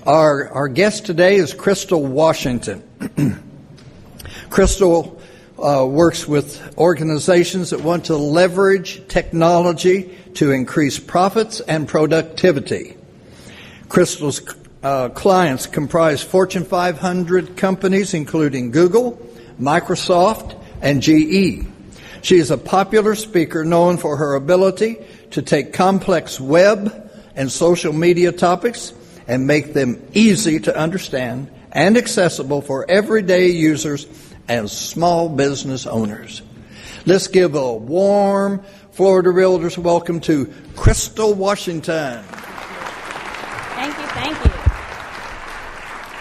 Our guest today is Crystal Washington. Crystal works with organizations that want to leverage technology to increase profits and productivity. Crystal's clients comprise Fortune 500 companies, including Google, Microsoft, and GE. She is a popular speaker known for her ability to take complex web and social media topics and make them easy to understand and accessible for everyday users and small business owners. Let's give a warm Florida Realtors welcome to Crystal Washington. Thank you, thank you.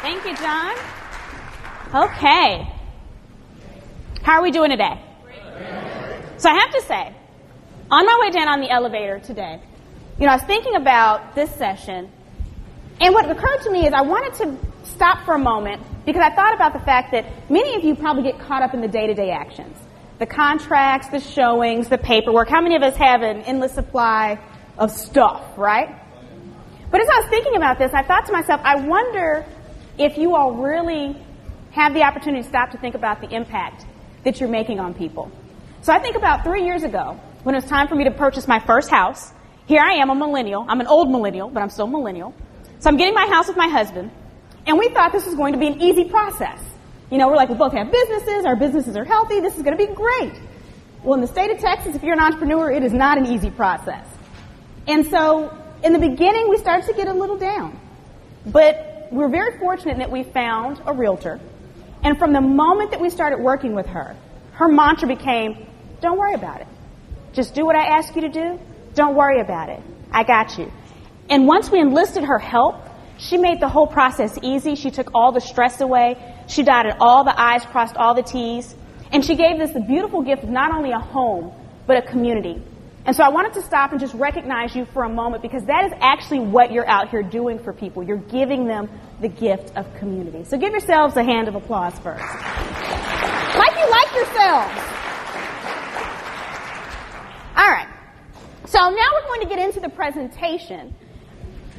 Thank you, John. Okay. How are we doing today? So I have to say, on my way down on the elevator today, I was thinking about this session, and what occurred to me is I wanted to stop for a moment because I thought about the fact that many of you probably get caught up in the day-to-day actions. The contracts, the showings, the paperwork. How many of us have an endless supply of stuff, right? But as I was thinking about this, I thought to myself, I wonder if you all really have the opportunity to stop to think about the impact that you're making on people. So I think about 3 years ago, when it was time for me to purchase my first house. Here I am, a millennial. I'm an old millennial, but I'm still a millennial. So I'm getting my house with my husband, and we thought this was going to be an easy process. We're like, we both have businesses, our businesses are healthy, this is going to be great. Well, in the state of Texas, if you're an entrepreneur, it is not an easy process. And so, in the beginning, we started to get a little down. But we're very fortunate that we found a realtor, and from the moment that we started working with her, her mantra became, don't worry about it. Just do what I ask you to do. Don't worry about it. I got you. And once we enlisted her help, she made the whole process easy. She took all the stress away. She dotted all the I's, crossed all the T's. And she gave us the beautiful gift of not only a home, but a community. And so I wanted to stop and just recognize you for a moment because that is actually what you're out here doing for people. You're giving them the gift of community. So give yourselves a hand of applause first. Like you like yourselves. All right. So now we're going to get into the presentation.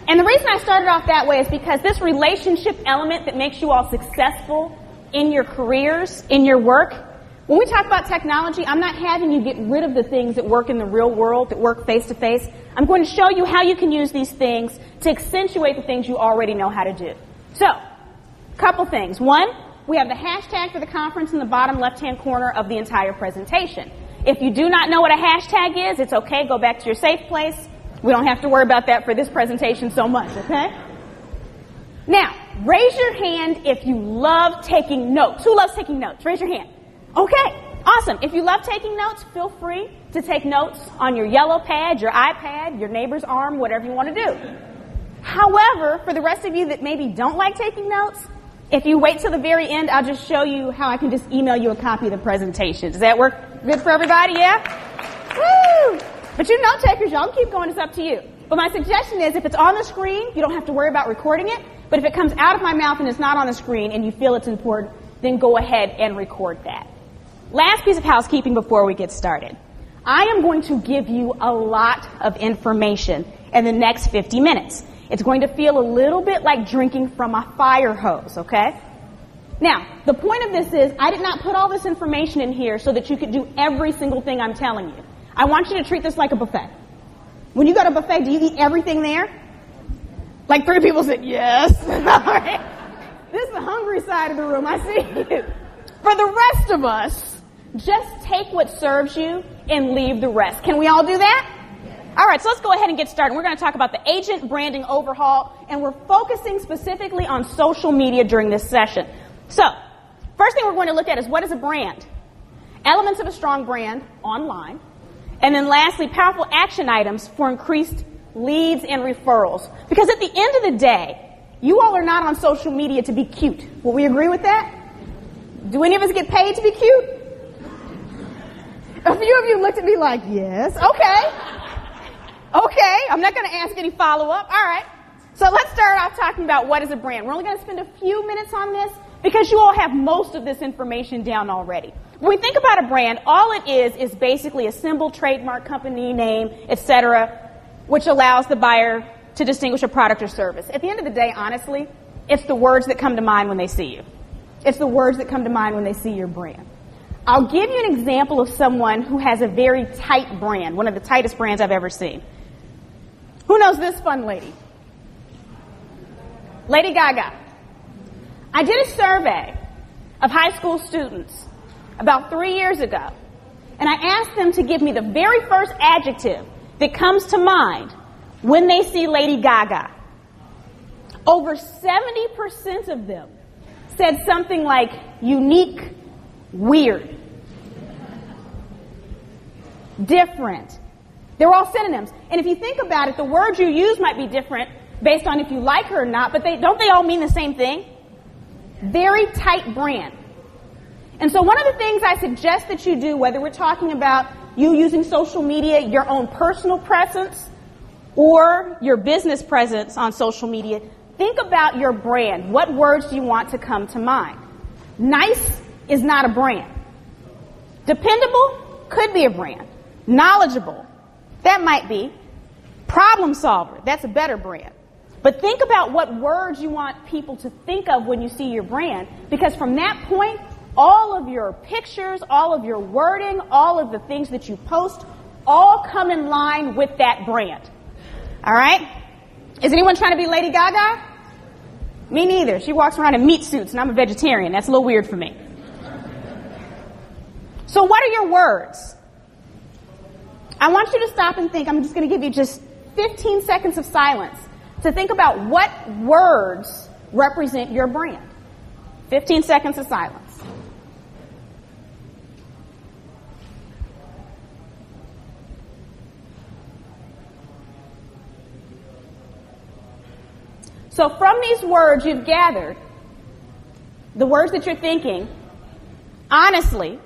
And the reason I started off that way is because this relationship element that makes you all successful in your careers, in your work, when we talk about technology, I'm not having you get rid of the things that work in the real world, that work face-to-face. I'm going to show you how you can use these things to accentuate the things you already know how to do. So, a couple things. One, we have the hashtag for the conference in the bottom left-hand corner of the entire presentation. If you do not know what a hashtag is, it's okay. Go back to your safe place. We don't have to worry about that for this presentation so much, okay? Now, raise your hand if you love taking notes. Who loves taking notes? Raise your hand. Okay, awesome. If you love taking notes, feel free to take notes on your yellow pad, your iPad, your neighbor's arm, whatever you want to do. However, for the rest of you that maybe don't like taking notes, if you wait till the very end, I'll just show you how I can just email you a copy of the presentation. Does that work good for everybody? Yeah? Woo! But you note takers, y'all keep going. It's up to you. But my suggestion is if it's on the screen, you don't have to worry about recording it. But if it comes out of my mouth and it's not on the screen and you feel it's important, then go ahead and record that. Last piece of housekeeping before we get started. I am going to give you a lot of information in the next 50 minutes. It's going to feel a little bit like drinking from a fire hose, okay? Now, the point of this is I did not put all this information in here so that you could do every single thing I'm telling you. I want you to treat this like a buffet. When you go to a buffet, do you eat everything there? Like 3 people said, yes. All right. This is the hungry side of the room. I see you. For the rest of us, just take what serves you and leave the rest. Can we all do that? All right, so let's go ahead and get started. We're going to talk about the agent branding overhaul, and we're focusing specifically on social media during this session. So, first thing we're going to look at is what is a brand? Elements of a strong brand online. And then lastly, powerful action items for increased leads and referrals. Because at the end of the day, you all are not on social media to be cute. Will we agree with that? Do any of us get paid to be cute? A few of you looked at me like, yes. Okay, I'm not going to ask any follow-up. All right. So let's start off talking about what is a brand. We're only going to spend a few minutes on this because you all have most of this information down already. When we think about a brand, all it is basically a symbol, trademark, company name, etc., which allows the buyer to distinguish a product or service. At the end of the day, honestly, it's the words that come to mind when they see you. It's the words that come to mind when they see your brand. I'll give you an example of someone who has a very tight brand, one of the tightest brands I've ever seen. Who knows this fun lady? Lady Gaga. I did a survey of high school students about 3 years ago, and I asked them to give me the very first adjective that comes to mind when they see Lady Gaga. Over 70% of them said something like unique, weird, different. They were all synonyms. And if you think about it, the words you use might be different based on if you like her or not, but don't they all mean the same thing? Very tight brand. And so one of the things I suggest that you do, whether we're talking about you using social media, your own personal presence, or your business presence on social media, think about your brand. What words do you want to come to mind? Nice is not a brand. Dependable could be a brand. Knowledgeable, that might be. Problem solver, that's a better brand. But think about what words you want people to think of when you see your brand, because from that point, all of your pictures, all of your wording, all of the things that you post, all come in line with that brand. All right? Is anyone trying to be Lady Gaga? Me neither. She walks around in meat suits, and I'm a vegetarian. That's a little weird for me. So what are your words? I want you to stop and think. I'm just going to give you just 15 seconds of silence to think about what words represent your brand. 15 seconds of silence. So from these words you've gathered, the words that you're thinking, honestly,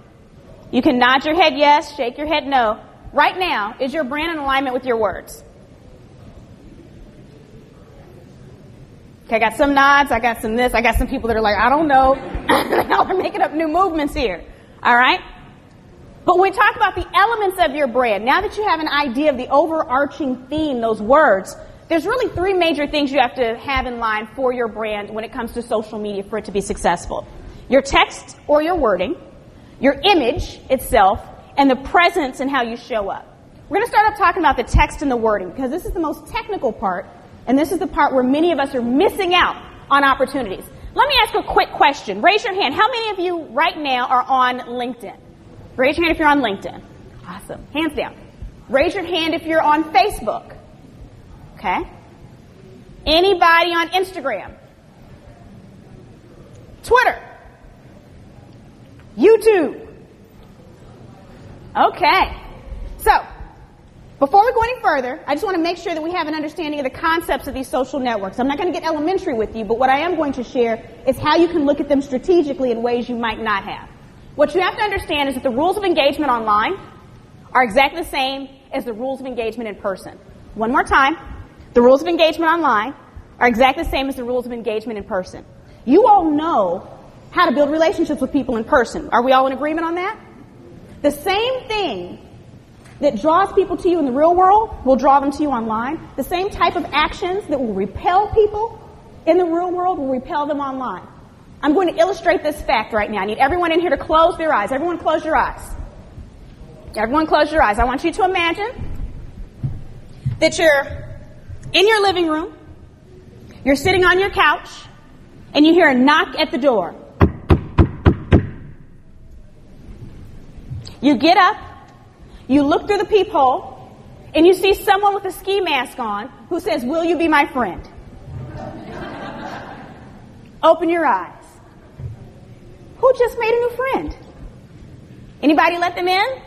you can nod your head yes, shake your head no. Right now, is your brand in alignment with your words? Okay, I got some nods, I got some this, I got some people that are like, I don't know. Y'all are making up new movements here. All right? But when we talk about the elements of your brand, now that you have an idea of the overarching theme, those words, there's really three major things you have to have in line for your brand when it comes to social media for it to be successful. Your text or your wording, your image itself, and the presence and how you show up. We're going to start off talking about the text and the wording because this is the most technical part, and this is the part where many of us are missing out on opportunities. Let me ask you a quick question. Raise your hand. How many of you right now are on LinkedIn? Raise your hand if you're on LinkedIn. Awesome. Hands down. Raise your hand if you're on Facebook. Okay. Anybody on Instagram? Twitter? YouTube? Okay. So, before we go any further, I just want to make sure that we have an understanding of the concepts of these social networks. I'm not going to get elementary with you, but what I am going to share is how you can look at them strategically in ways you might not have. What you have to understand is that the rules of engagement online are exactly the same as the rules of engagement in person. One more time. The rules of engagement online are exactly the same as the rules of engagement in person. You all know how to build relationships with people in person. Are we all in agreement on that? The same thing that draws people to you in the real world will draw them to you online. The same type of actions that will repel people in the real world will repel them online. I'm going to illustrate this fact right now. I need everyone in here to close their eyes. Everyone close your eyes. Everyone close your eyes. I want you to imagine that you're in your living room, you're sitting on your couch, and you hear a knock at the door. You get up, you look through the peephole, and you see someone with a ski mask on who says, "Will you be my friend?" Open your eyes. Who just made a new friend? Anybody let them in?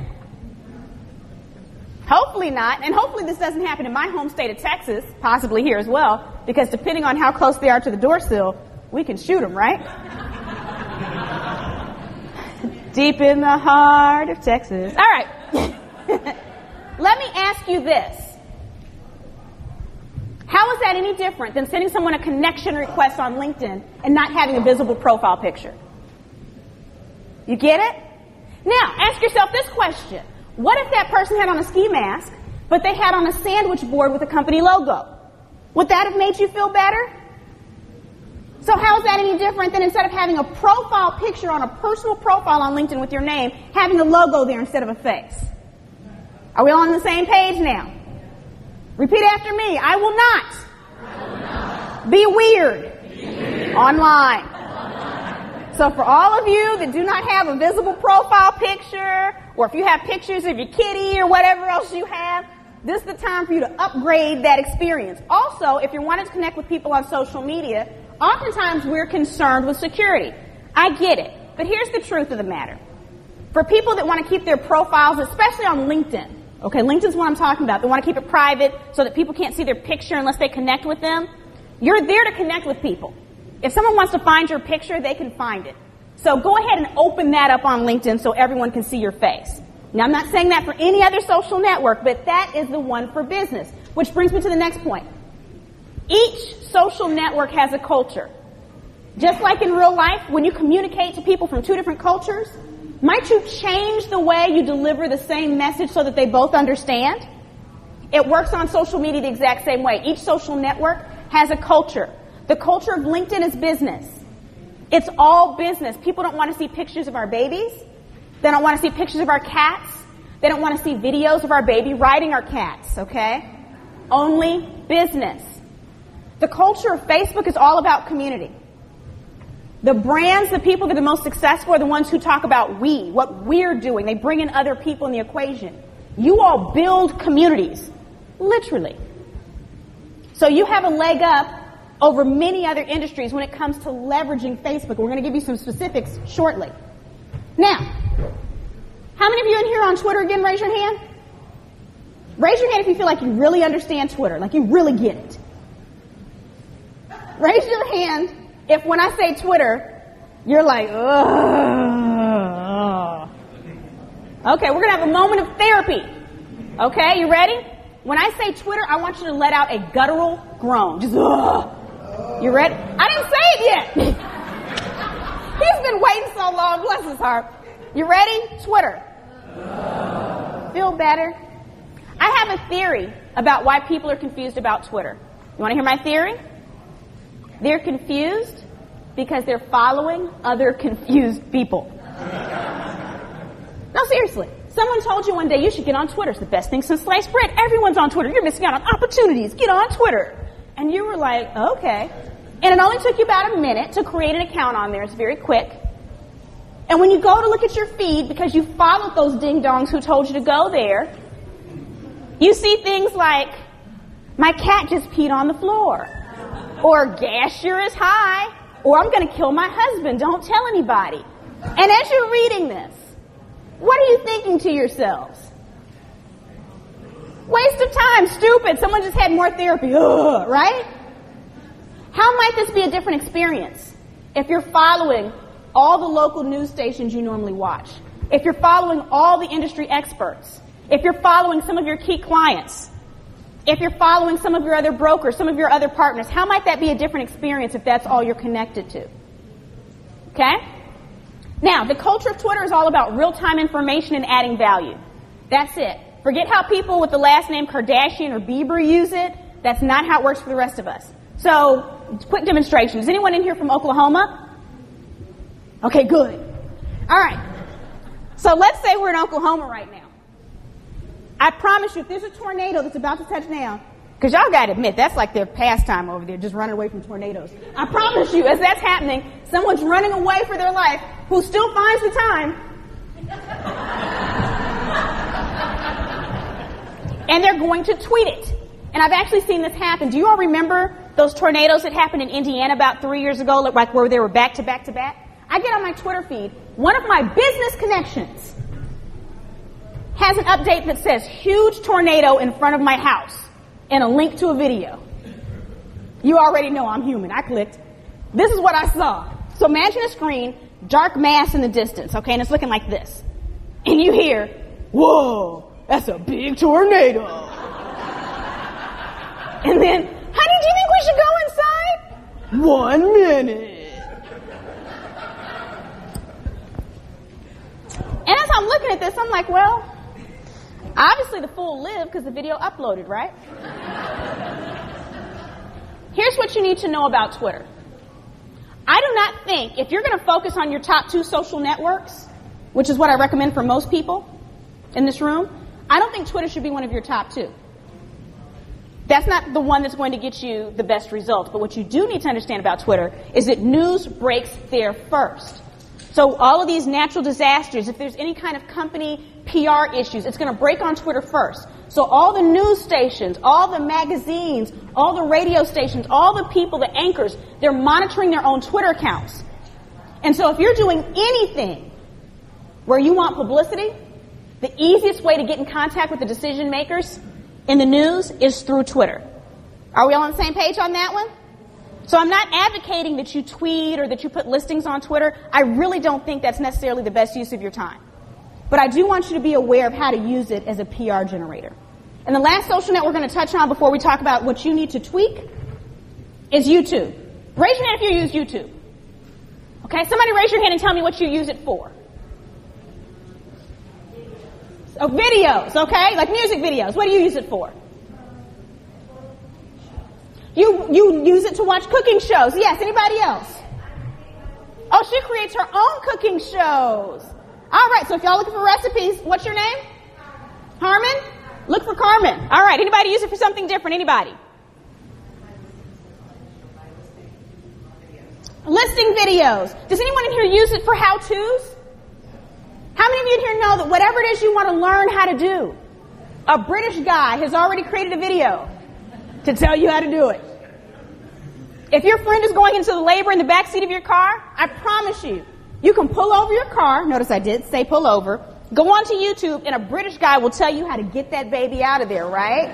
Hopefully not, and hopefully this doesn't happen in my home state of Texas, possibly here as well, because depending on how close they are to the door sill, we can shoot them, right? Deep in the heart of Texas. All right. Let me ask you this. How is that any different than sending someone a connection request on LinkedIn and not having a visible profile picture? You get it? Now, ask yourself this question. What if that person had on a ski mask, but they had on a sandwich board with a company logo? Would that have made you feel better? So how is that any different than instead of having a profile picture on a personal profile on LinkedIn with your name, having a logo there instead of a face? Are we all on the same page now? Repeat after me. I will not be weird online. So for all of you that do not have a visible profile picture, or if you have pictures of your kitty or whatever else you have, this is the time for you to upgrade that experience. Also, if you're wanting to connect with people on social media, oftentimes we're concerned with security. I get it. But here's the truth of the matter. For people that want to keep their profiles, especially on LinkedIn, okay, LinkedIn's what I'm talking about. They want to keep it private so that people can't see their picture unless they connect with them. You're there to connect with people. If someone wants to find your picture, they can find it. So go ahead and open that up on LinkedIn so everyone can see your face. Now, I'm not saying that for any other social network, but that is the one for business. Which brings me to the next point. Each social network has a culture. Just like in real life, when you communicate to people from two different cultures, might you change the way you deliver the same message so that they both understand? It works on social media the exact same way. Each social network has a culture. The culture of LinkedIn is business. It's all business. People don't want to see pictures of our babies. They don't want to see pictures of our cats. They don't want to see videos of our baby riding our cats, okay? Only business. The culture of Facebook is all about community. The brands, the people that are the most successful are the ones who talk about we, what we're doing. They bring in other people in the equation. You all build communities, literally. So you have a leg up over many other industries when it comes to leveraging Facebook. We're going to give you some specifics shortly. Now, how many of you in here on Twitter again? Raise your hand. Raise your hand if you feel like you really understand Twitter, like you really get it. Raise your hand if when I say Twitter, you're like, ugh. Okay, we're going to have a moment of therapy. Okay, you ready? When I say Twitter, I want you to let out a guttural groan. Just, ugh. You ready? I didn't say it yet. He's been waiting so long, bless his heart. You ready? Twitter. Feel better? I have a theory about why people are confused about Twitter. You want to hear my theory? They're confused because they're following other confused people. No, seriously. Someone told you one day you should get on Twitter. It's the best thing since sliced bread. Everyone's on Twitter. You're missing out on opportunities. Get on Twitter. And you were like, okay. And it only took you about a minute to create an account on there. It's very quick. And when you go to look at your feed, because you followed those ding-dongs who told you to go there, you see things like, my cat just peed on the floor. Or gas sure is high. Or I'm going to kill my husband. Don't tell anybody. And as you're reading this, what are you thinking to yourselves? Waste of time, stupid. Someone just had more therapy. Ugh, right? How might this be a different experience if you're following all the local news stations you normally watch? If you're following all the industry experts? If you're following some of your key clients? If you're following some of your other brokers, some of your other partners? How might that be a different experience if that's all you're connected to? Okay? Now, the culture of Twitter is all about real-time information and adding value. That's it. Forget how people with the last name Kardashian or Bieber use it. That's not how it works for the rest of us. So, quick demonstration. Is anyone in here from Oklahoma? Okay, good. All right. So let's say we're in Oklahoma right now. I promise you, if there's a tornado that's about to touch down, because y'all got to admit, that's like their pastime over there, just running away from tornadoes. I promise you, as that's happening, someone's running away for their life who still finds the time. And they're going to tweet it. And I've actually seen this happen. Do you all remember those tornadoes that happened in Indiana about 3 years ago, like where they were back to back to back? I get on my Twitter feed, one of my business connections has an update that says, huge tornado in front of my house, and a link to a video. You already know I'm human. I clicked. This is what I saw. So imagine a screen, dark mass in the distance, okay, and it's looking like this. And you hear, whoa, that's a big tornado. And then, honey, do you think we should go inside? 1 minute. And as I'm looking at this, I'm like, well, obviously the fool lived because the video uploaded, right? here's what you need to know about Twitter. I do not think, if you're going to focus on your top 2 social networks, which is what I recommend for most people in this room, I don't think Twitter should be one of your top 2. That's not the one that's going to get you the best results. But what you do need to understand about Twitter is that news breaks there first. So all of these natural disasters, if there's any kind of company PR issues, it's going to break on Twitter first. So all the news stations, all the magazines, all the radio stations, all the people, the anchors, they're monitoring their own Twitter accounts. And so if you're doing anything where you want publicity, the easiest way to get in contact with the decision makers in the news is through Twitter. Are we all on the same page on that one? So I'm not advocating that you tweet or that you put listings on Twitter. I really don't think that's necessarily the best use of your time. But I do want you to be aware of how to use it as a PR generator. And the last social net we're going to touch on before we talk about what you need to tweak is YouTube. Raise your hand if you use YouTube. Okay, somebody raise your hand and tell me what you use it for. Oh, videos, okay? Like music videos. What do you use it for? You use it to watch cooking shows. Yes, anybody else? Oh, she creates her own cooking shows. All right, so if y'all looking for recipes, what's your name? Harmon? Look for Carmen. All right, anybody use it for something different? Anybody? Listing videos. Does anyone in here use it for how-tos? How many of you in here know that whatever it is you want to learn how to do, a British guy has already created a video to tell you how to do it? If your friend is going into the labor in the back seat of your car, I promise you, you can pull over your car. Notice I did say pull over. Go onto YouTube, and a British guy will tell you how to get that baby out of there, right?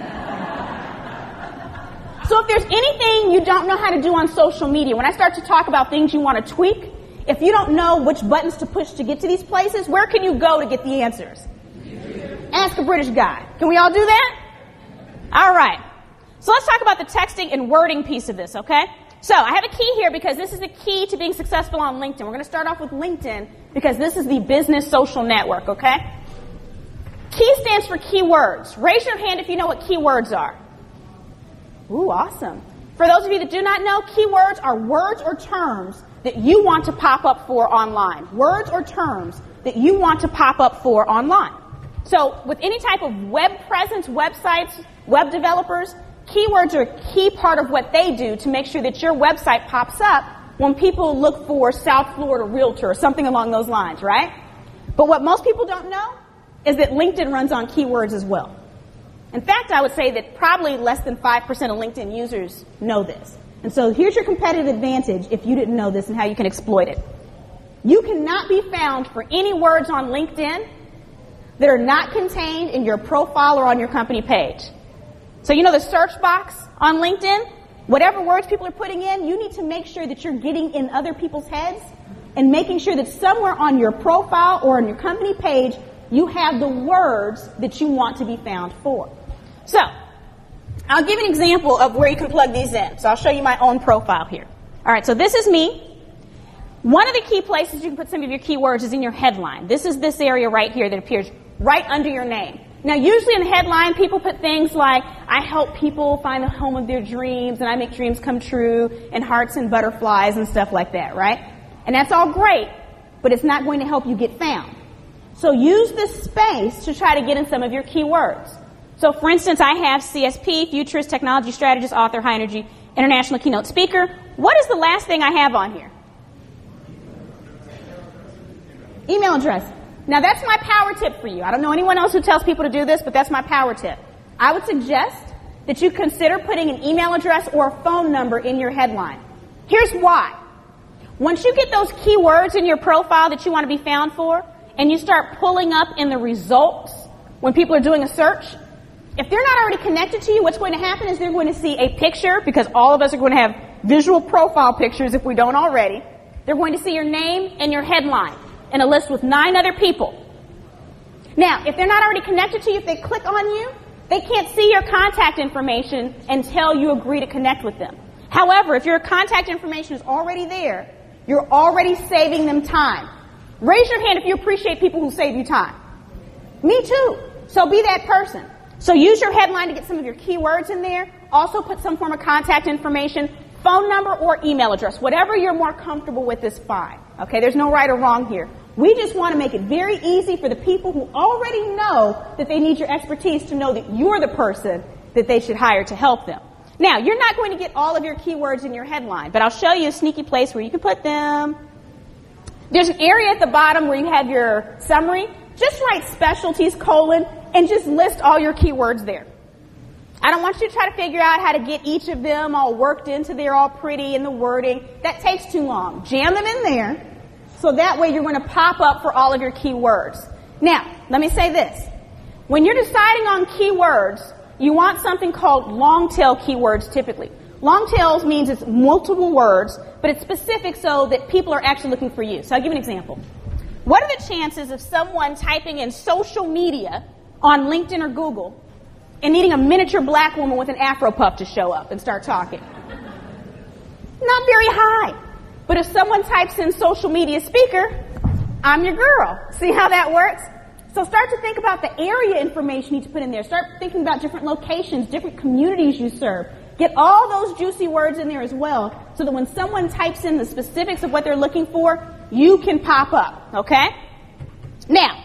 So if there's anything you don't know how to do on social media, when I start to talk about things you want to tweak, if you don't know which buttons to push to get to these places, where can you go to get the answers? Ask a British guy. Can we all do that? All right. So let's talk about the texting and wording piece of this, okay? So I have a key here because this is the key to being successful on LinkedIn. We're going to start off with LinkedIn because this is the business social network, okay? Key stands for keywords. Raise your hand if you know what keywords are. Ooh, awesome. For those of you that do not know, keywords are words or terms that you want to pop up for online. Words or terms that you want to pop up for online. So with any type of web presence, websites, web developers, keywords are a key part of what they do to make sure that your website pops up when people look for South Florida Realtor or something along those lines, right? But what most people don't know is that LinkedIn runs on keywords as well. In fact, I would say that probably less than 5% of LinkedIn users know this. And so here's your competitive advantage if you didn't know this and how you can exploit it. You cannot be found for any words on LinkedIn that are not contained in your profile or on your company page. So you know the search box on LinkedIn? Whatever words people are putting in, you need to make sure that you're getting in other people's heads and making sure that somewhere on your profile or on your company page, you have the words that you want to be found for. So, I'll give an example of where you can plug these in. So I'll show you my own profile here. All right, so this is me. One of the key places you can put some of your keywords is in your headline. This is this area right here that appears right under your name. Now, usually in the headline, people put things like, I help people find the home of their dreams, and I make dreams come true, and hearts and butterflies and stuff like that, right? And that's all great, but it's not going to help you get found. So use this space to try to get in some of your keywords. So, for instance, I have CSP, futurist, technology strategist, author, high energy, international keynote speaker. What is the last thing I have on here? Email address. Now, that's my power tip for you. I don't know anyone else who tells people to do this, but that's my power tip. I would suggest that you consider putting an email address or a phone number in your headline. Here's why. Once you get those keywords in your profile that you want to be found for, and you start pulling up in the results when people are doing a search, if they're not already connected to you, what's going to happen is they're going to see a picture, because all of us are going to have visual profile pictures if we don't already. They're going to see your name and your headline in a list with 9 other people. Now, if they're not already connected to you, if they click on you, they can't see your contact information until you agree to connect with them. However, if your contact information is already there, you're already saving them time. Raise your hand if you appreciate people who save you time. Me too. So be that person. So use your headline to get some of your keywords in there. Also put some form of contact information. Phone number or email address, whatever you're more comfortable with is fine. Okay, there's no right or wrong here. We just want to make it very easy for the people who already know that they need your expertise to know that you're the person that they should hire to help them. Now, you're not going to get all of your keywords in your headline, but I'll show you a sneaky place where you can put them. There's an area at the bottom where you have your summary. Just write specialties, and just list all your keywords there. I don't want you to try to figure out how to get each of them all worked into there all pretty in the wording. That takes too long. Jam them in there so that way you're going to pop up for all of your keywords. Now, let me say this. When you're deciding on keywords, you want something called long tail keywords typically. Long tails means it's multiple words, but it's specific so that people are actually looking for you. So I'll give you an example. What are the chances of someone typing in social media on LinkedIn or Google and needing a miniature black woman with an afro puff to show up and start talking? Not very high. But if someone types in social media speaker, I'm your girl. See how that works? So start to think about the area information you need to put in there. Start thinking about different locations, different communities you serve. Get all those juicy words in there as well so that when someone types in the specifics of what they're looking for, you can pop up, okay? Now,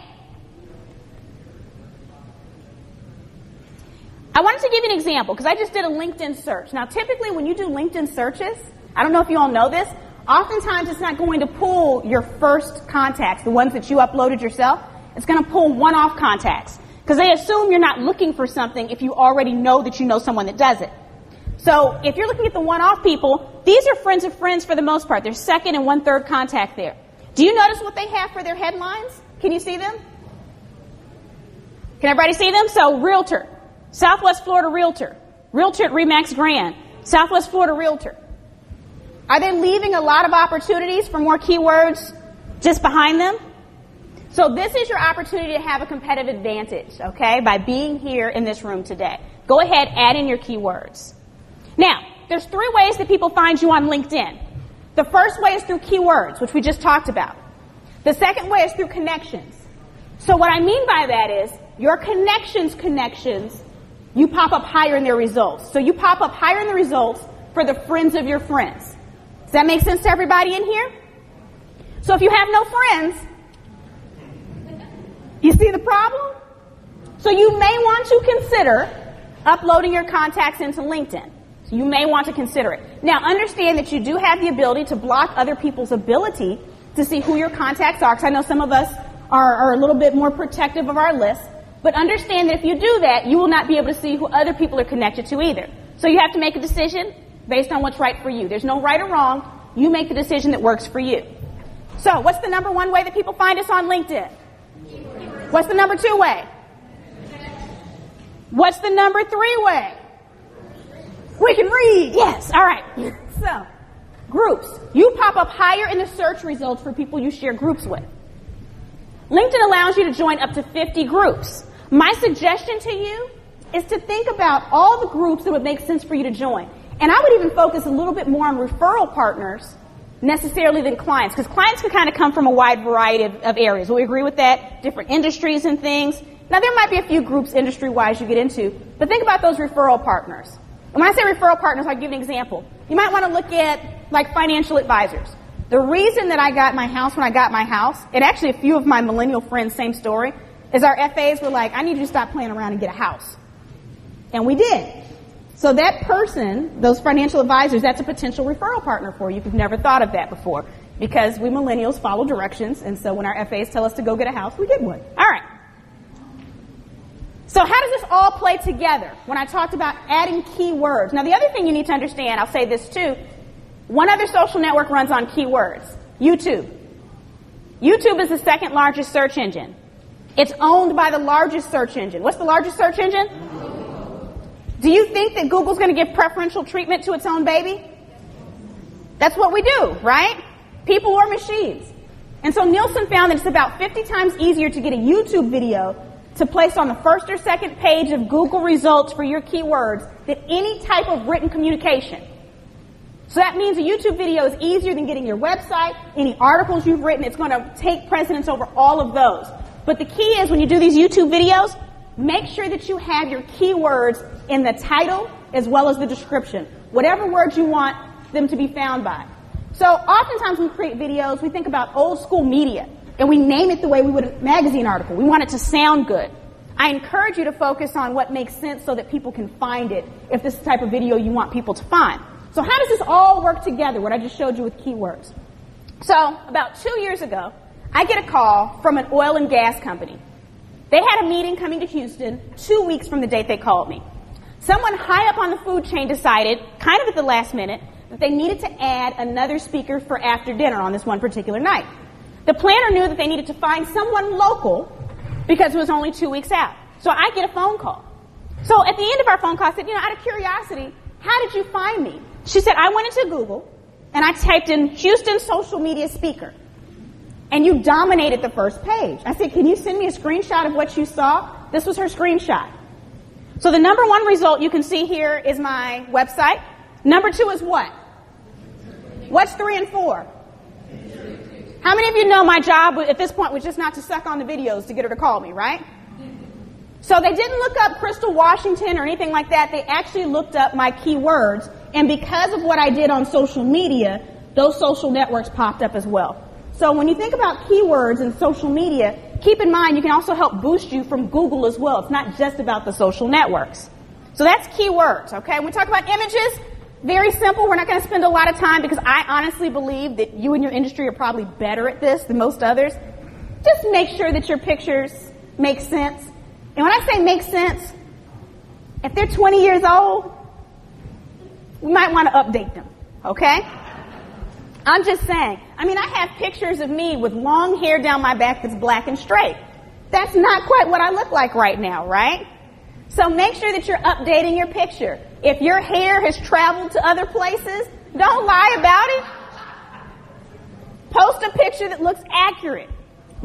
I wanted to give you an example because I just did a LinkedIn search. Now, typically when you do LinkedIn searches, I don't know if you all know this, oftentimes it's not going to pull your first contacts, the ones that you uploaded yourself. It's going to pull one-off contacts because they assume you're not looking for something if you already know that you know someone that does it. So if you're looking at the one-off people, these are friends of friends for the most part. They're second and one-third contact there. Do you notice what they have for their headlines? Can you see them? Can everybody see them? So, Realtor. Southwest Florida Realtor. Realtor at Remax Grand. Southwest Florida Realtor. Are they leaving a lot of opportunities for more keywords just behind them? So this is your opportunity to have a competitive advantage, okay, by being here in this room today. Go ahead, add in your keywords. Now, there's 3 ways that people find you on LinkedIn. The first way is through keywords, which we just talked about. The second way is through connections. So what I mean by that is your connections, you pop up higher in their results. So you pop up higher in the results for the friends of your friends. Does that make sense to everybody in here? So if you have no friends, you see the problem? So you may want to consider uploading your contacts into LinkedIn. So you may want to consider it. Now understand that you do have the ability to block other people's ability to see who your contacts are, because I know some of us are a little bit more protective of our list. But understand that if you do that, you will not be able to see who other people are connected to either. So you have to make a decision based on what's right for you. There's no right or wrong. You make the decision that works for you. So what's the number 1 way that people find us on LinkedIn? What's the number 2 way? What's the number 3 way? We can read. Yes. All right. So, groups. You pop up higher in the search results for people you share groups with. LinkedIn allows you to join up to 50 groups. My suggestion to you is to think about all the groups that would make sense for you to join. And I would even focus a little bit more on referral partners necessarily than clients, because clients can kind of come from a wide variety of areas. Will we agree with that? Different industries and things. Now, there might be a few groups industry-wise you get into, but think about those referral partners. And when I say referral partners, I'll give you an example. You might want to look at, like, financial advisors. The reason that I got my house when I got my house, and actually a few of my millennial friends, same story, is our FAs were like, I need you to stop playing around and get a house. And we did. So that person, those financial advisors, that's a potential referral partner for you if you've never thought of that before. Because we millennials follow directions, and so when our FAs tell us to go get a house, we get one. All right. So how does this all play together when I talked about adding keywords? Now, the other thing you need to understand, I'll say this too, one other social network runs on keywords, YouTube. YouTube is the 2nd largest search engine. It's owned by the largest search engine. What's the largest search engine? Do you think that Google's going to give preferential treatment to its own baby? That's what we do, right? People or machines. And so Nielsen found that it's about 50 times easier to get a YouTube video to place on the 1st or 2nd page of Google results for your keywords than any type of written communication. So that means a YouTube video is easier than getting your website, any articles you've written. It's going to take precedence over all of those. But the key is when you do these YouTube videos, make sure that you have your keywords in the title as well as the description. Whatever words you want, them to be found by. So oftentimes when we create videos, we think about old school media, and we name it the way we would a magazine article. We want it to sound good. I encourage you to focus on what makes sense so that people can find it if this is the type of video you want people to find. So how does this all work together, what I just showed you with keywords? So about 2 years ago, I get a call from an oil and gas company. They had a meeting coming to Houston 2 weeks from the date they called me. Someone high up on the food chain decided, kind of at the last minute, that they needed to add another speaker for after dinner on this one particular night. The planner knew that they needed to find someone local because it was only 2 weeks out. So I get a phone call. So at the end of our phone call, I said, out of curiosity, how did you find me? She said, I went into Google and I typed in Houston social media speaker. And you dominated the first page. I said, can you send me a screenshot of what you saw? This was her screenshot. So the number one result you can see here is my website. Number 2 is what? What's 3 and 4? How many of you know my job at this point was just not to suck on the videos to get her to call me, right? So they didn't look up Crystal Washington or anything like that. They actually looked up my keywords. And because of what I did on social media, those social networks popped up as well. So when you think about keywords and social media, keep in mind you can also help boost you from Google as well. It's not just about the social networks. So that's keywords, okay? When we talk about images, very simple. We're not going to spend a lot of time because I honestly believe that you and your industry are probably better at this than most others. Just make sure that your pictures make sense. And when I say make sense, if they're 20 years old, we might want to update them, okay? I'm just saying. I have pictures of me with long hair down my back that's black and straight. That's not quite what I look like right now, right? So make sure that you're updating your picture. If your hair has traveled to other places, don't lie about it. Post a picture that looks accurate.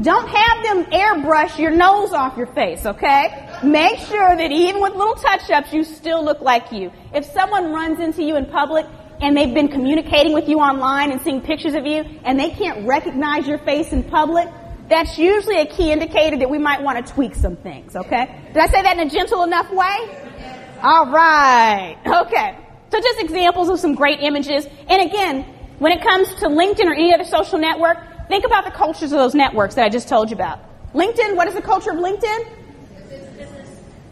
Don't have them airbrush your nose off your face, okay? Make sure that even with little touch-ups, you still look like you. If someone runs into you in public and they've been communicating with you online and seeing pictures of you and they can't recognize your face in public, that's usually a key indicator that we might want to tweak some things, okay? Did I say that in a gentle enough way? All right. Okay. So just examples of some great images. And again, when it comes to LinkedIn or any other social network, think about the cultures of those networks that I just told you about. LinkedIn, what is the culture of LinkedIn?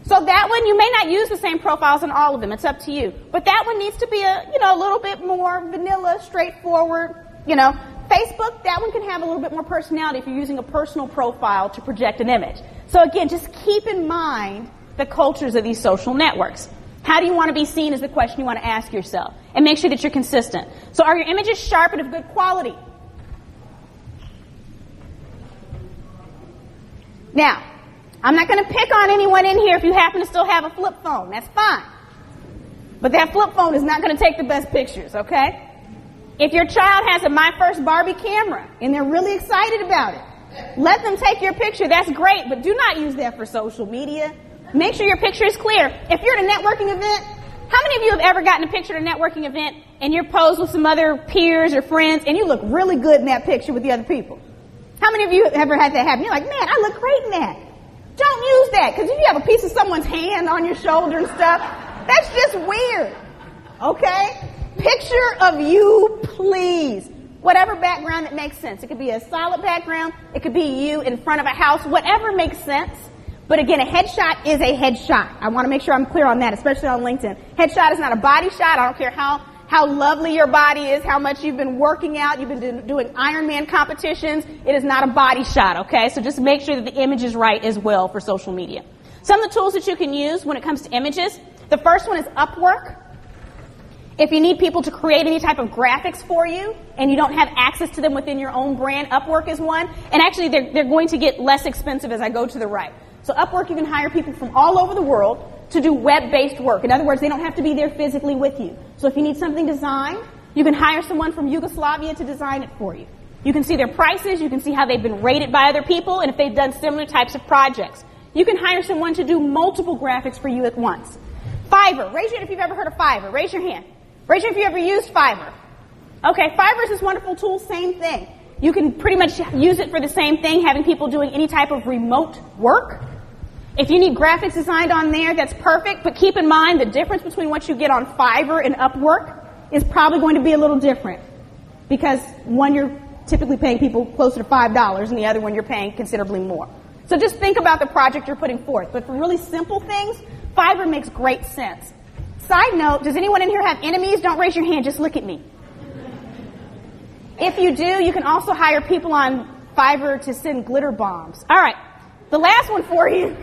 So that one, you may not use the same profiles on all of them. It's up to you. But that one needs to be a little bit more vanilla, straightforward. Facebook, that one can have a little bit more personality if you're using a personal profile to project an image. So again, just keep in mind the cultures of these social networks. How do you want to be seen is the question you want to ask yourself. And make sure that you're consistent. So are your images sharp and of good quality? Now, I'm not going to pick on anyone in here if you happen to still have a flip phone. That's fine. But that flip phone is not going to take the best pictures, okay? If your child has a My First Barbie camera and they're really excited about it, let them take your picture. That's great, but do not use that for social media. Make sure your picture is clear. If you're at a networking event, how many of you have ever gotten a picture at a networking event and you're posed with some other peers or friends and you look really good in that picture with the other people? How many of you have ever had that happen? You're like, man, I look great in that. Don't use that, because if you have a piece of someone's hand on your shoulder and stuff, that's just weird. Okay? Picture of you, please. Whatever background that makes sense. It could be a solid background. It could be you in front of a house. Whatever makes sense. But again, a headshot is a headshot. I want to make sure I'm clear on that, especially on LinkedIn. Headshot is not a body shot. I don't care how lovely your body is, how much you've been working out, you've been doing Ironman competitions. It is not a body shot, okay? So just make sure that the image is right as well for social media. Some of the tools that you can use when it comes to images, the first one is Upwork. If you need people to create any type of graphics for you and you don't have access to them within your own brand, Upwork is one. And actually, they're going to get less expensive as I go to the right. So Upwork, you can hire people from all over the world to do web-based work. In other words, they don't have to be there physically with you. So if you need something designed, you can hire someone from Yugoslavia to design it for you. You can see their prices, you can see how they've been rated by other people, and if they've done similar types of projects. You can hire someone to do multiple graphics for you at once. Fiverr. Raise your hand if you've ever heard of Fiverr. Raise your hand. Raise your hand if you ever used Fiverr. Okay, Fiverr is this wonderful tool, same thing. You can pretty much use it for the same thing, having people doing any type of remote work. If you need graphics designed on there, that's perfect, but keep in mind the difference between what you get on Fiverr and Upwork is probably going to be a little different because one, you're typically paying people closer to $5 and the other one you're paying considerably more. So just think about the project you're putting forth. But for really simple things, Fiverr makes great sense. Side note, does anyone in here have enemies? Don't raise your hand, just look at me. If you do, you can also hire people on Fiverr to send glitter bombs. All right, the last one for you.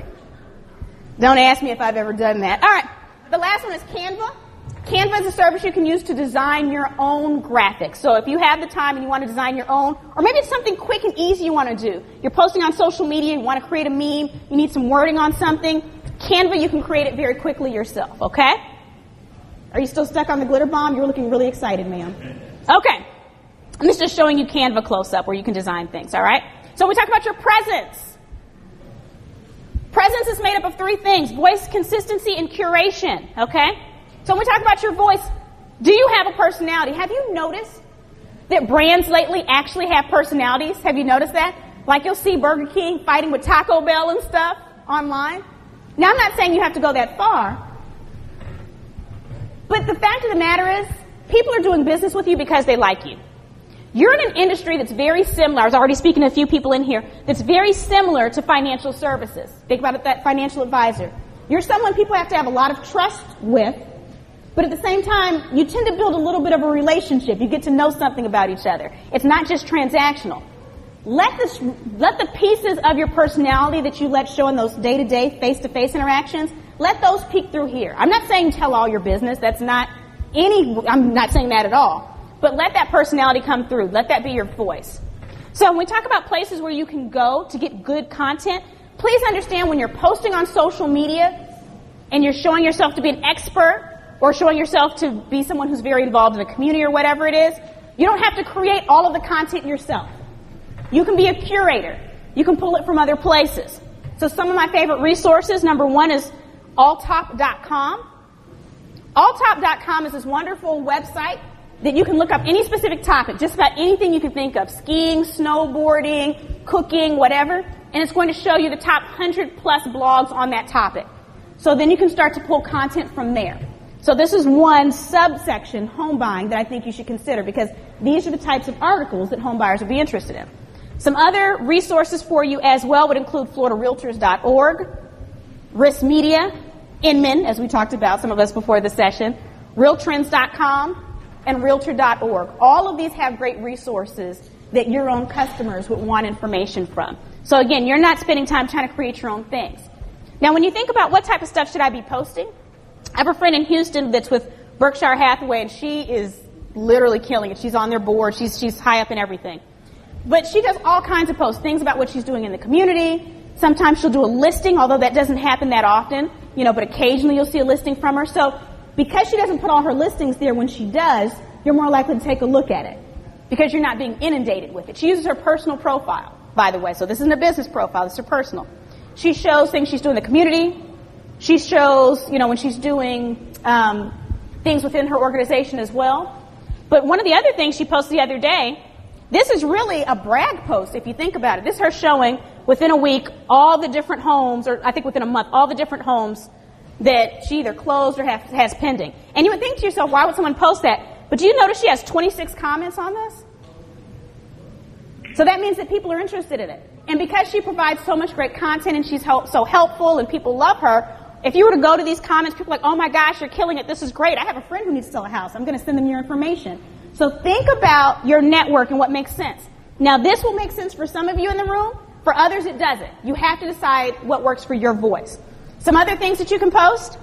Don't ask me if I've ever done that. All right, the last one is Canva. Canva is a service you can use to design your own graphics. So if you have the time and you want to design your own, or maybe it's something quick and easy you want to do. You're posting on social media, you want to create a meme, you need some wording on something. Canva, you can create it very quickly yourself, okay? Are you still stuck on the glitter bomb? You're looking really excited, ma'am. Okay. I'm just showing you Canva close up where you can design things, all right? So we talk about your presence. Presence is made up of three things: voice, consistency, and curation, okay? So when we talk about your voice, do you have a personality? Have you noticed that brands lately actually have personalities? Have you noticed that? Like you'll see Burger King fighting with Taco Bell and stuff online. Now I'm not saying you have to go that far, but the fact of the matter is people are doing business with you because they like you. You're in an industry that's very similar. I was already speaking to a few people in here that's very similar to financial services. Think about it, that financial advisor. You're someone people have to have a lot of trust with, but at the same time, you tend to build a little bit of a relationship. You get to know something about each other. It's not just transactional. Let the pieces of your personality that you let show in those day-to-day, face-to-face interactions, let those peek through here. I'm not saying tell all your business. I'm not saying that at all. But let that personality come through. Let that be your voice. So when we talk about places where you can go to get good content, please understand when you're posting on social media and you're showing yourself to be an expert or showing yourself to be someone who's very involved in the community or whatever it is, you don't have to create all of the content yourself. You can be a curator. You can pull it from other places. So some of my favorite resources, number one is alltop.com. Alltop.com is this wonderful website that you can look up any specific topic, just about anything you can think of, skiing, snowboarding, cooking, whatever, and it's going to show you the top 100 plus blogs on that topic. So then you can start to pull content from there. So this is one subsection, home buying, that I think you should consider because these are the types of articles that home buyers would be interested in. Some other resources for you as well would include FloridaRealtors.org, Risk Media, Inman, as we talked about, some of us before the session, RealTrends.com, and Realtor.org. All of these have great resources that your own customers would want information from. So again, you're not spending time trying to create your own things. Now when you think about what type of stuff should I be posting, I have a friend in Houston that's with Berkshire Hathaway, and she is literally killing it. She's on their board. She's high up in everything. But she does all kinds of posts, things about what she's doing in the community. Sometimes she'll do a listing, although that doesn't happen that often, but occasionally you'll see a listing from her. So because she doesn't put all her listings there when she does, you're more likely to take a look at it because you're not being inundated with it. She uses her personal profile, by the way. So this isn't a business profile. This is her personal. She shows things she's doing in the community. She shows, when she's doing things within her organization as well. But one of the other things she posted the other day, this is really a brag post if you think about it. This is her showing within a week all the different homes, or I think within a month, all the different homes that she either closed or has pending. And you would think to yourself, why would someone post that? But do you notice she has 26 comments on this? So that means that people are interested in it. And because she provides so much great content and she's so helpful and people love her, if you were to go to these comments, people are like, oh my gosh, you're killing it. This is great. I have a friend who needs to sell a house. I'm going to send them your information. So think about your network and what makes sense. Now this will make sense for some of you in the room. For others, it doesn't. You have to decide what works for your voice. Some other things that you can post.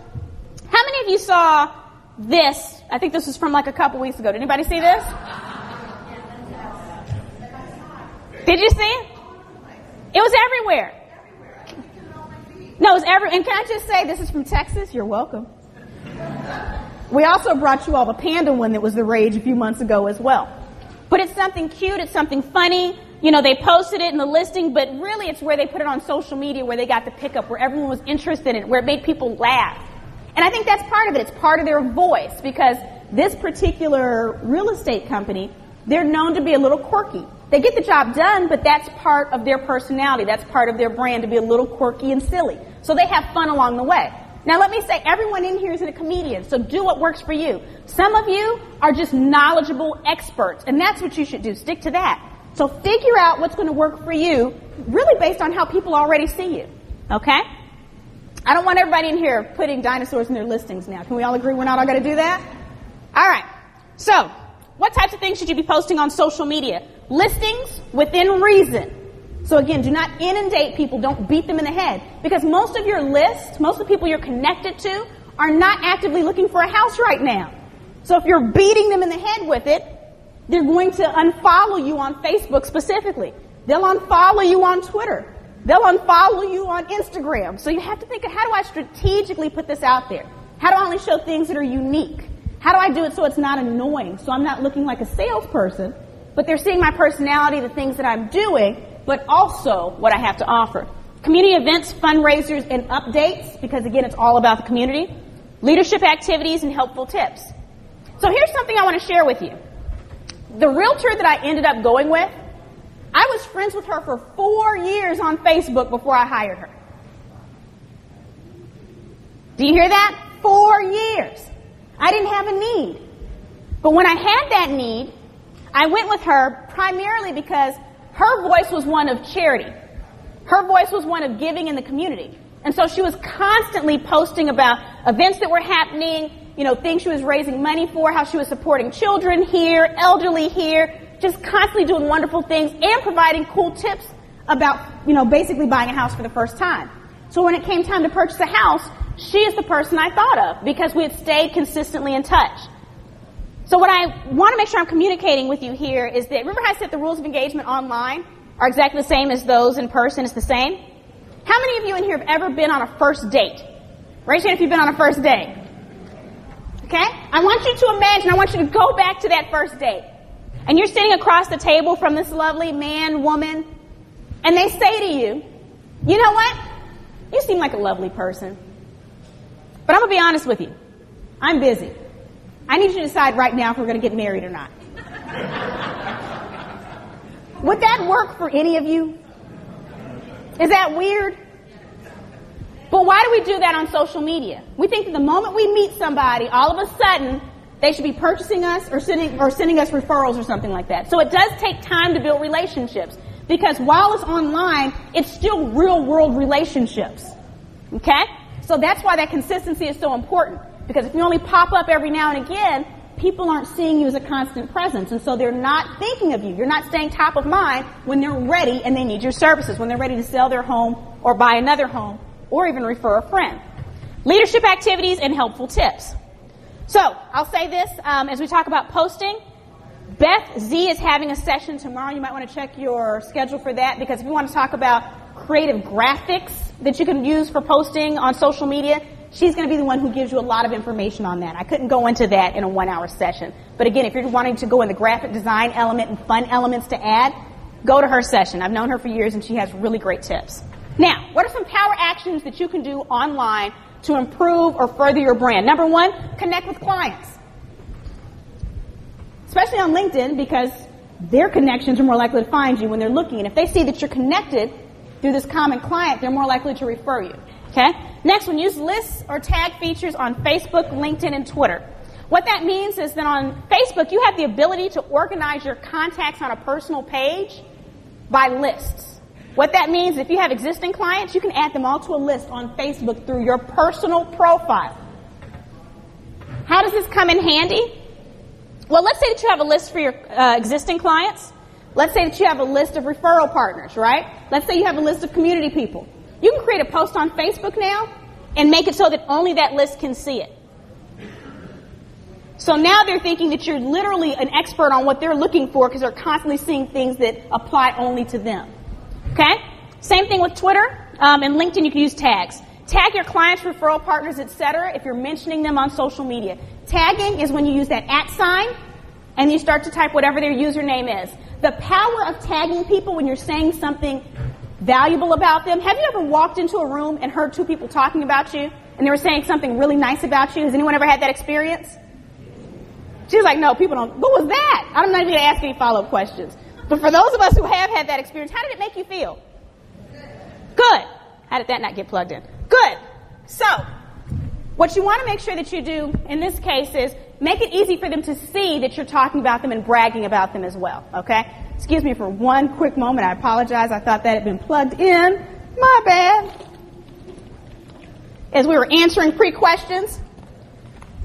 How many of you saw this? I think this was from like a couple weeks ago. Did anybody see this? Did you see it? It was everywhere. No, it was everywhere. And can I just say, this is from Texas. You're welcome. We also brought you all the panda one that was the rage a few months ago as well. But it's something cute. It's something funny. They posted it in the listing, but really it's where they put it on social media, where they got the pickup, where everyone was interested in it, where it made people laugh. And I think that's part of it. It's part of their voice because this particular real estate company, they're known to be a little quirky. They get the job done, but that's part of their personality. That's part of their brand, to be a little quirky and silly. So they have fun along the way. Now let me say, everyone in here is a comedian, so do what works for you. Some of you are just knowledgeable experts, and that's what you should do. Stick to that. So figure out what's going to work for you, really based on how people already see you. Okay? I don't want everybody in here putting dinosaurs in their listings now. Can we all agree we're not all going to do that? All right. So, what types of things should you be posting on social media? Listings within reason. So again, do not inundate people. Don't beat them in the head. Because most of your list, most of the people you're connected to, are not actively looking for a house right now. So if you're beating them in the head with it, they're going to unfollow you on Facebook specifically. They'll unfollow you on Twitter. They'll unfollow you on Instagram. So you have to think of, how do I strategically put this out there? How do I only show things that are unique? How do I do it so it's not annoying? So I'm not looking like a salesperson, but they're seeing my personality, the things that I'm doing, but also what I have to offer. Community events, fundraisers, and updates, because again, it's all about the community. Leadership activities and helpful tips. So here's something I want to share with you. The realtor that I ended up going with, I was friends with her for 4 years on Facebook before I hired her. Do you hear that? 4 years. I didn't have a need. But when I had that need, I went with her primarily because her voice was one of charity. Her voice was one of giving in the community. And so she was constantly posting about events that were happening, things she was raising money for, how she was supporting children here, elderly here, just constantly doing wonderful things and providing cool tips about, basically buying a house for the first time. So when it came time to purchase a house, she is the person I thought of because we had stayed consistently in touch. So what I want to make sure I'm communicating with you here is that, remember how I said the rules of engagement online are exactly the same as those in person? It's the same? How many of you in here have ever been on a first date? Raise your hand if you've been on a first date. Okay? I want you to imagine, I want you to go back to that first date. And you're sitting across the table from this lovely man, woman, and they say to you, you know what? You seem like a lovely person. But I'm going to be honest with you. I'm busy. I need you to decide right now if we're going to get married or not. Would that work for any of you? Is that weird? But why do we do that on social media? We think that the moment we meet somebody, all of a sudden, they should be purchasing us or sending us referrals or something like that. So it does take time to build relationships. Because while it's online, it's still real-world relationships. Okay? So that's why that consistency is so important. Because if you only pop up every now and again, people aren't seeing you as a constant presence. And so they're not thinking of you. You're not staying top of mind when they're ready and they need your services, when they're ready to sell their home or buy another home or even refer a friend. Leadership activities and helpful tips. So I'll say this as we talk about posting. Beth Z is having a session tomorrow. You might want to check your schedule for that, because if you want to talk about creative graphics that you can use for posting on social media, she's going to be the one who gives you a lot of information on that. I couldn't go into that in a 1-hour session. But again, if you're wanting to go in the graphic design element and fun elements to add, go to her session. I've known her for years and she has really great tips. Now, what are some power actions that you can do online to improve or further your brand? Number 1, connect with clients. Especially on LinkedIn, because their connections are more likely to find you when they're looking. And if they see that you're connected through this common client, they're more likely to refer you. Okay? Next one, use lists or tag features on Facebook, LinkedIn, and Twitter. What that means is that on Facebook, you have the ability to organize your contacts on a personal page by lists. What that means, if you have existing clients, you can add them all to a list on Facebook through your personal profile. How does this come in handy? Well, let's say that you have a list for your existing clients. Let's say that you have a list of referral partners, right? Let's say you have a list of community people. You can create a post on Facebook now and make it so that only that list can see it. So now they're thinking that you're literally an expert on what they're looking for because they're constantly seeing things that apply only to them. Okay? Same thing with Twitter and LinkedIn. You can use tags. Tag your clients, referral partners, etc. if you're mentioning them on social media. Tagging is when you use that @ and you start to type whatever their username is. The power of tagging people when you're saying something valuable about them. Have you ever walked into a room and heard 2 people talking about you and they were saying something really nice about you? Has anyone ever had that experience? She was like, no, people don't. What was that? I'm not even going to ask any follow-up questions. But for those of us who have had that experience, how did it make you feel? Good. How did that not get plugged in? Good. So, What you want to make sure that you do in this case is make it easy for them to see that you're talking about them and bragging about them as well, okay? Excuse me for one quick moment. I apologize. I thought that had been plugged in. My bad. As we were answering pre-questions.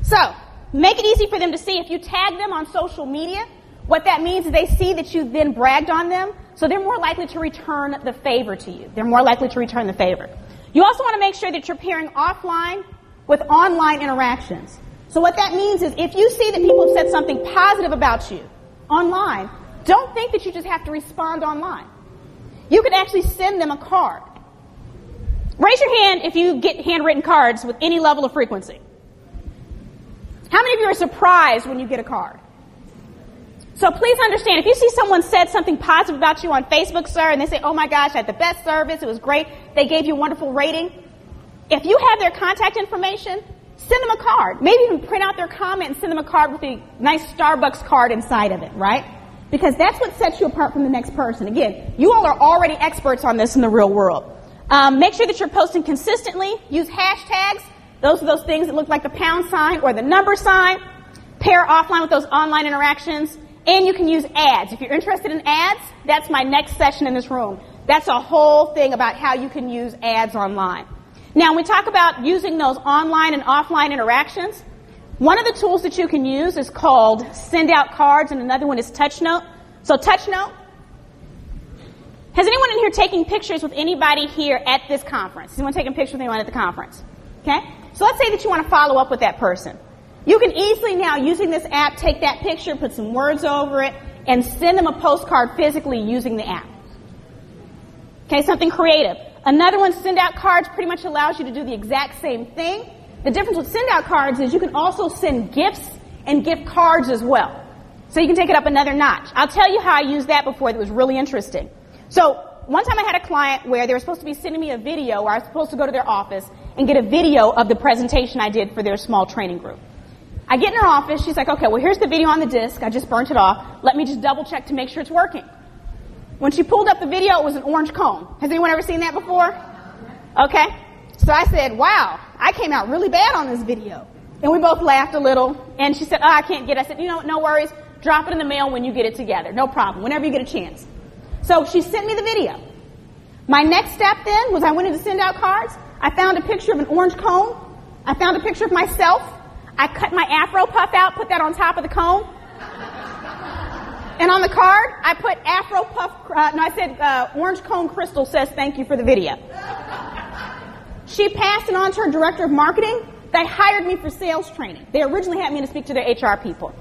So, make it easy for them to see. If you tag them on social media, what that means is they see that you then bragged on them, so they're more likely to return the favor to you. They're more likely to return the favor. You also want to make sure that you're pairing offline with online interactions. So what that means is if you see that people have said something positive about you online, don't think that you just have to respond online. You can actually send them a card. Raise your hand if you get handwritten cards with any level of frequency. How many of you are surprised when you get a card? So please understand, if you see someone said something positive about you on Facebook, sir, and they say, oh my gosh, I had the best service, it was great, they gave you a wonderful rating, if you have their contact information, send them a card. Maybe even print out their comment and send them a card with a nice Starbucks card inside of it, right? Because that's what sets you apart from the next person. Again, you all are already experts on this in the real world. Make sure that you're posting consistently. Use hashtags. Those are those things that look like the pound sign or the number sign. Pair offline with those online interactions. And you can use ads. If you're interested in ads, that's my next session in this room. That's a whole thing about how you can use ads online. Now, when we talk about using those online and offline interactions, one of the tools that you can use is called Send Out Cards, and another one is TouchNote. So TouchNote. Has anyone in here taking pictures with anybody here at this conference? Has anyone taking pictures with anyone at the conference? Okay? So let's say that you want to follow up with that person. You can easily now, using this app, take that picture, put some words over it, and send them a postcard physically using the app. Okay, something creative. Another one, Send Out Cards, pretty much allows you to do the exact same thing. The difference with Send Out Cards is you can also send gifts and gift cards as well. So you can take it up another notch. I'll tell you how I used that before that was really interesting. So one time I had a client where they were supposed to be sending me a video where I was supposed to go to their office and get a video of the presentation I did for their small training group. I get in her office, she's like, okay, well here's the video on the disc, I just burnt it off, let me just double check to make sure it's working. When she pulled up the video, it was an orange cone. Has anyone ever seen that before? Okay. So I said, wow, I came out really bad on this video. And we both laughed a little, and she said, oh, I can't get it. I said, you know what, no worries, drop it in the mail when you get it together, no problem, whenever you get a chance. So she sent me the video. My next step then was I went in to send out cards. I found a picture of an orange cone. I found a picture of myself. I cut my afro puff out, put that on top of the cone. And on the card, I put afro puff, I said, orange cone crystal says thank you for the video. She passed it on to her director of marketing. They hired me for sales training. They originally had me to speak to their HR people.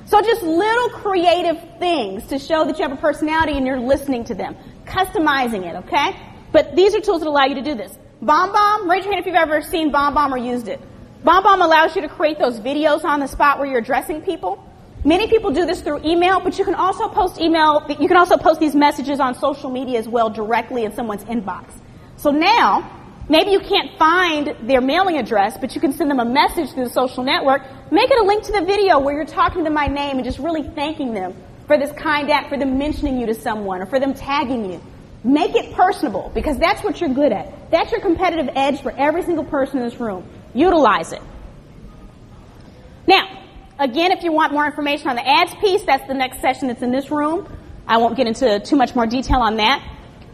So just little creative things to show that you have a personality and you're listening to them. Customizing it, okay? But these are tools that allow you to do this. BombBomb, raise your hand if you've ever seen BombBomb or used it. BombBomb allows you to create those videos on the spot where you're addressing people. Many people do this through email, but you can also post you can also post these messages on social media as well directly in someone's inbox. So now, maybe you can't find their mailing address, but you can send them a message through the social network. Make it a link to the video where you're talking to my name and just really thanking them for this kind act, for them mentioning you to someone, or for them tagging you. Make it personable, because that's what you're good at. That's your competitive edge for every single person in this room. Utilize it. Now, again, if you want more information on the ads piece, that's the next session that's in this room. I won't get into too much more detail on that.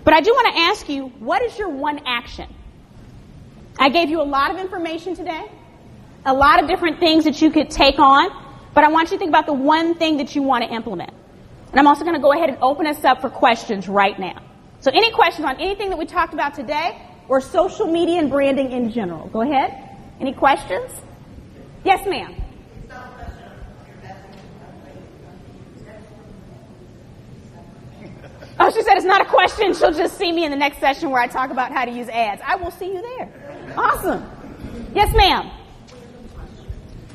But I do want to ask you, what is your one action? I gave you a lot of information today, a lot of different things that you could take on, but I want you to think about the one thing that you want to implement. And I'm also going to go ahead and open us up for questions right now. So any questions on anything that we talked about today or social media and branding in general? Go ahead. Any questions? Yes, ma'am. Oh, she said it's not a question. She'll just see me in the next session where I talk about how to use ads. I will see you there. Awesome. Yes, ma'am.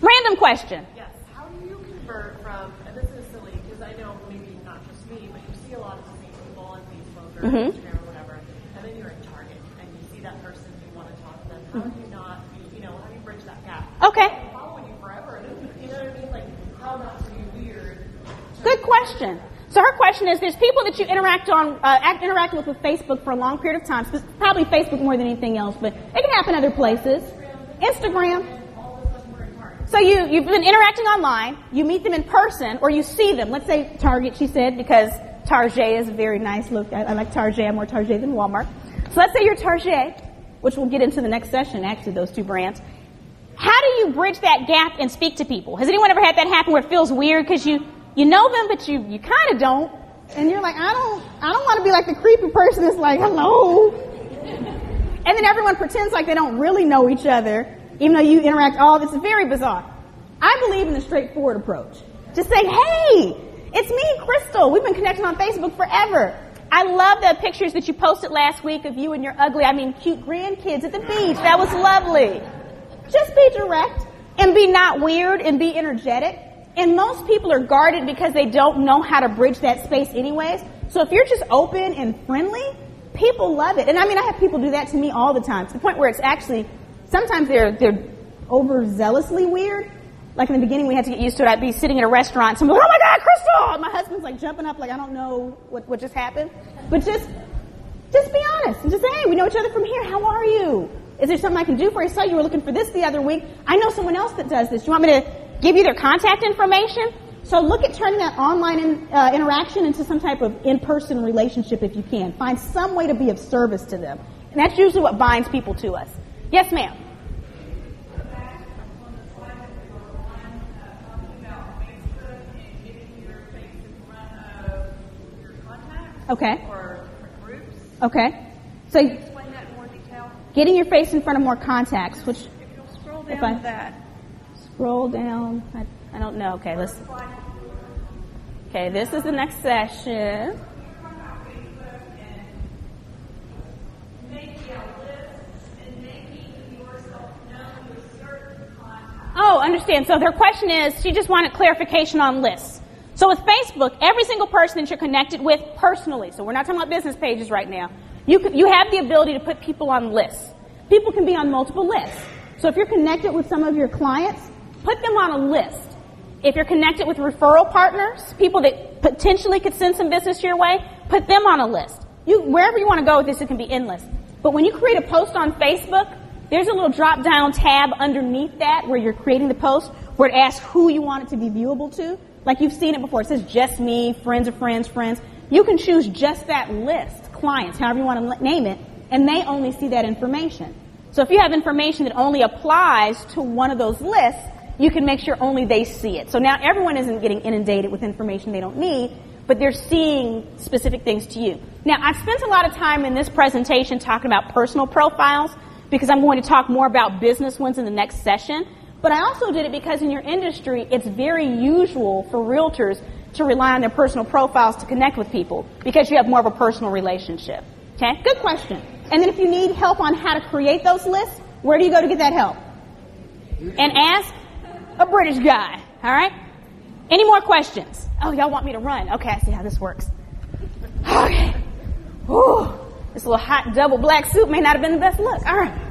Random question. Yes. How do you convert from, and this is silly because I know maybe not just me, but you see a lot of the same people on Facebook or Instagram or whatever, and then you're in Target and you see that person, you want to talk to them. How do you not, how do you bridge that gap? Okay. I'm following you forever. You know what I mean? Like, how not to be weird. Good question. So her question is, there's people that you interact with Facebook for a long period of time, probably Facebook more than anything else, but it can happen other places. Instagram. So you've been interacting online, you meet them in person, or you see them. Let's say Target, she said, because Target is a very nice look. I like Target. I'm more Target than Walmart. So let's say you're Target, which we'll get into the next session, actually, those two brands. How do you bridge that gap and speak to people? Has anyone ever had that happen where it feels weird because you know them, but you kind of don't? And you're like, I don't want to be like the creepy person that's like, hello. And then everyone pretends like they don't really know each other, even though you interact all this. It's very bizarre. I believe in the straightforward approach. Just say, hey, it's me, Crystal. We've been connecting on Facebook forever. I love the pictures that you posted last week of you and your cute grandkids at the beach. That was lovely. Just be direct and be not weird and be energetic. And most people are guarded because they don't know how to bridge that space anyways. So if you're just open and friendly, people love it. And I have people do that to me all the time, to the point where it's actually, sometimes they're overzealously weird. Like in the beginning, we had to get used to it. I'd be sitting at a restaurant, someone like, oh my God, Crystal! And my husband's like jumping up like, I don't know what just happened. But just be honest and just say, hey, we know each other from here. How are you? Is there something I can do for you? I saw you were looking for this the other week. I know someone else that does this. You want me to give you their contact information? So look at turning that online interaction into some type of in-person relationship if you can. Find some way to be of service to them. And that's usually what binds people to us. Yes, ma'am. Okay. Or different groups. Okay. So Explain that in more detail. getting your face in front of more contacts, which If you'll scroll down to that. scroll down, I don't know. Okay, Okay, this is the next session. Oh, understand. So their question is, she just wanted clarification on lists. So with Facebook, every single person that you're connected with personally, so we're not talking about business pages right now, you have the ability to put people on lists. People can be on multiple lists. So if you're connected with some of your clients, put them on a list. If you're connected with referral partners, people that potentially could send some business your way, put them on a list. Wherever you want to go with this, it can be endless. But when you create a post on Facebook, there's a little drop-down tab underneath that where you're creating the post where it asks who you want it to be viewable to. Like you've seen it before. It says just me, friends of friends, friends. You can choose just that list, clients, however you want to name it, and they only see that information. So if you have information that only applies to one of those lists, you can make sure only they see it. So now everyone isn't getting inundated with information they don't need, but they're seeing specific things to you. Now, I've spent a lot of time in this presentation talking about personal profiles because I'm going to talk more about business ones in the next session. But I also did it because in your industry, it's very usual for realtors to rely on their personal profiles to connect with people because you have more of a personal relationship. Okay? Good question. And then if you need help on how to create those lists, where do you go to get that help? And ask a British guy. All right? Any more questions? Oh, y'all want me to run? Okay, I see how this works. Okay. Whew. This little hot double black suit may not have been the best look. All right.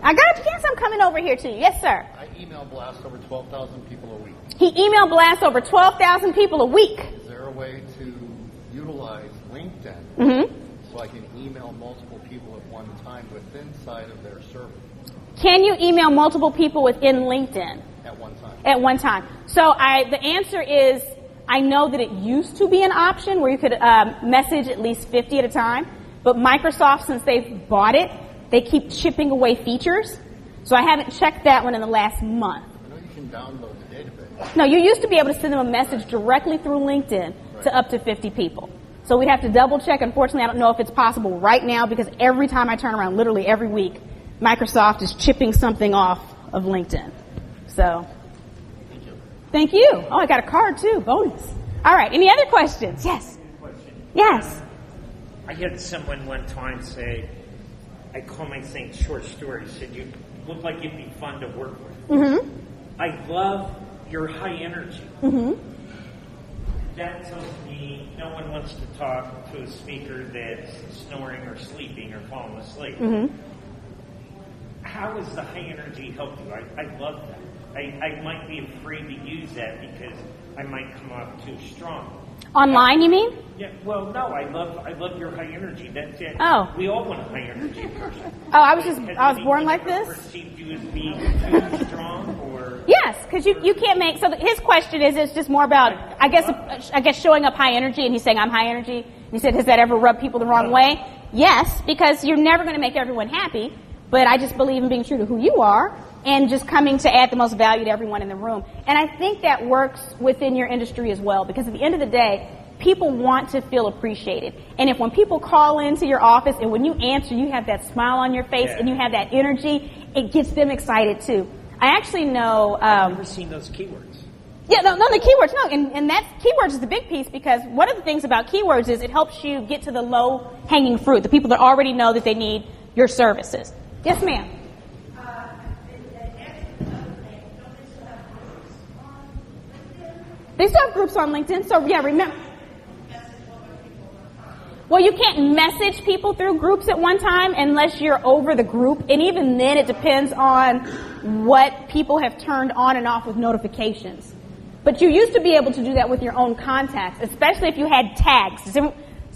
I got you. Yes, I'm coming over here to you. Yes, sir. I email blast over 12,000 people a week. He email blasts over 12,000 people a week. Is there a way to utilize LinkedIn so I can email multiple people at one time within inside of their server Can you email multiple people within LinkedIn? at one time? At one time. So the answer is, I know that it used to be an option where you could message at least 50 at a time. But Microsoft, since they've bought it, they keep chipping away features. So I haven't checked that one in the last month. I know you can download the database. No, you used to be able to send them a message directly through LinkedIn to up to 50 people. So we'd have to double check. Unfortunately, I don't know if it's possible right now because every time I turn around, literally every week, Microsoft is chipping something off of LinkedIn. So, thank you. Oh, I got a card too. Bonus. All right. Any other questions? Yes. Yes. I had someone one time say, I call my thing short stories, said you look like you'd be fun to work with. I love your high energy. That tells me no one wants to talk to a speaker that's snoring or sleeping or falling asleep. How has the high energy helped you? I love that. I might be afraid to use that because I might come off too strong. Online, you mean? Yeah, well, no, I love your high energy. That's it. Oh. We all want a high energy person. Oh, I was born like this? Perceived you as being too strong, or? Yes, because you can't make, so his question is, it's just more about, I guess showing up high energy, and he's saying I'm high energy. And he said, has that ever rubbed people the wrong way? Yes, because you're never going to make everyone happy, but I just believe in being true to who you are and just coming to add the most value to everyone in the room. And I think that works within your industry as well, because at the end of the day, people want to feel appreciated. And if when people call into your office and when you answer, you have that smile on your face and you have that energy, it gets them excited too. I actually know... I've never seen those keywords. Yeah, no, the keywords, no. And that's, keywords is the big piece, because one of the things about keywords is it helps you get to the low-hanging fruit, the people that already know that they need your services. Yes, ma'am. They still have groups on LinkedIn, so yeah, remember. Well, you can't message people through groups at one time unless you're over the group, and even then it depends on what people have turned on and off with notifications. But you used to be able to do that with your own contacts, especially if you had tags. So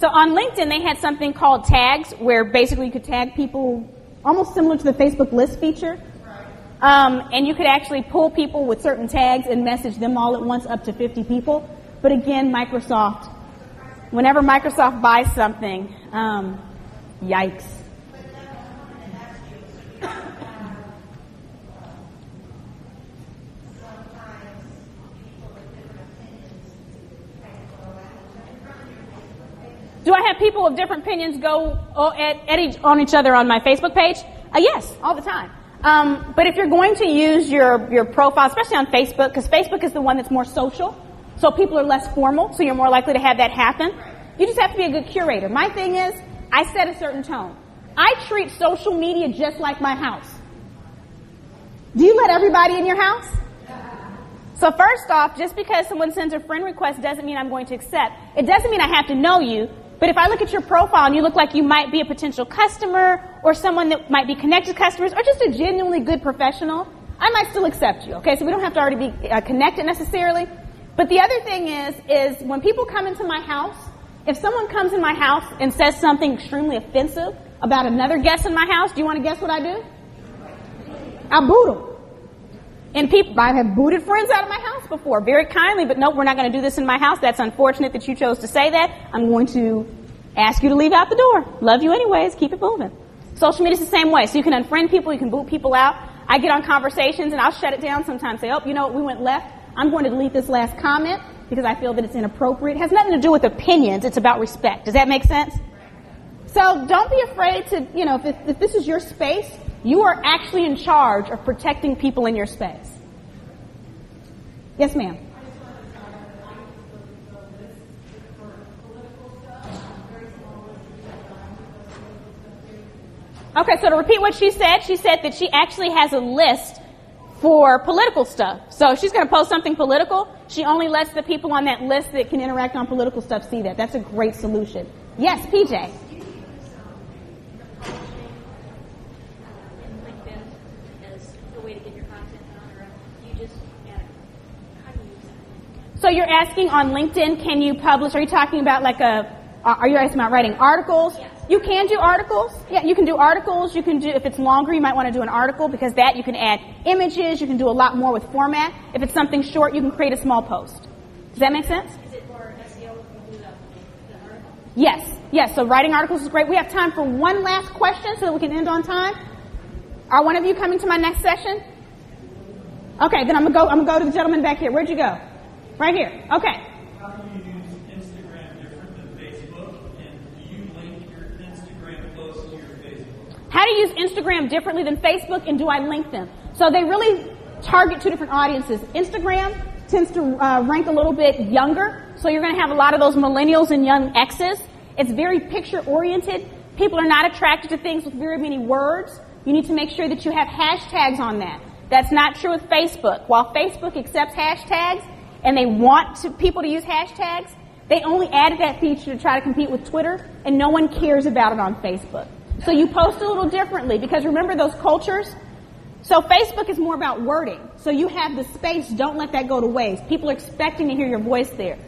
on LinkedIn, they had something called tags, where basically you could tag people almost similar to the Facebook list feature. And you could actually pull people with certain tags and message them all at once, up to 50 people. But again, Microsoft, whenever Microsoft buys something, yikes. Do I have people of different opinions go on each other on my Facebook page? Yes, all the time. But if you're going to use your profile, especially on Facebook, because Facebook is the one that's more social, so people are less formal, so you're more likely to have that happen. You just have to be a good curator. My thing is, I set a certain tone. I treat social media just like my house. Do you let everybody in your house? So first off, just because someone sends a friend request doesn't mean I'm going to accept. It doesn't mean I have to know you. But if I look at your profile and you look like you might be a potential customer or someone that might be connected to customers or just a genuinely good professional, I might still accept you. Okay, so we don't have to already be connected necessarily. But the other thing is when people come into my house, if someone comes in my house and says something extremely offensive about another guest in my house, do you want to guess what I do? I'll boot them. And I have booted friends out of my house before, very kindly, but no, we're not going to do this in my house. That's unfortunate that you chose to say that. I'm going to ask you to leave out the door. Love you anyways. Keep it moving. Social media is the same way. So you can unfriend people, you can boot people out. I get on conversations and I'll shut it down sometimes. Say, oh, you know what, we went left. I'm going to delete this last comment because I feel that it's inappropriate. It has nothing to do with opinions. It's about respect. Does that make sense? So don't be afraid to, if this is your space, you are actually in charge of protecting people in your space. Yes, ma'am. Okay, so to repeat what she said that she actually has a list for political stuff. So if she's going to post something political, she only lets the people on that list that can interact on political stuff see that. That's a great solution. Yes, PJ. So you're asking on LinkedIn, can you publish, are you talking about are you asking about writing articles? Yes. You can do articles. Yeah, you can do articles. You can do, if it's longer, you might want to do an article because that you can add images. You can do a lot more with format. If it's something short, you can create a small post. Does that make sense? Is it for SEO to do the article? Yes. So writing articles is great. We have time for one last question so that we can end on time. Are one of you coming to my next session? Okay, then I'm gonna go to the gentleman back here. Where'd you go? Right here. Okay. How do you use Instagram different than Facebook? And do you link your Instagram posts to your Facebook? How do you use Instagram differently than Facebook, and do I link them? So they really target two different audiences. Instagram tends to rank a little bit younger, so you're going to have a lot of those millennials and young X's. It's very picture-oriented. People are not attracted to things with very many words. You need to make sure that you have hashtags on that. That's not true with Facebook. While Facebook accepts hashtags, and they want people to use hashtags, they only added that feature to try to compete with Twitter, and no one cares about it on Facebook. So you post a little differently, because remember those cultures? So Facebook is more about wording. So you have the space, don't let that go to waste. People are expecting to hear your voice there.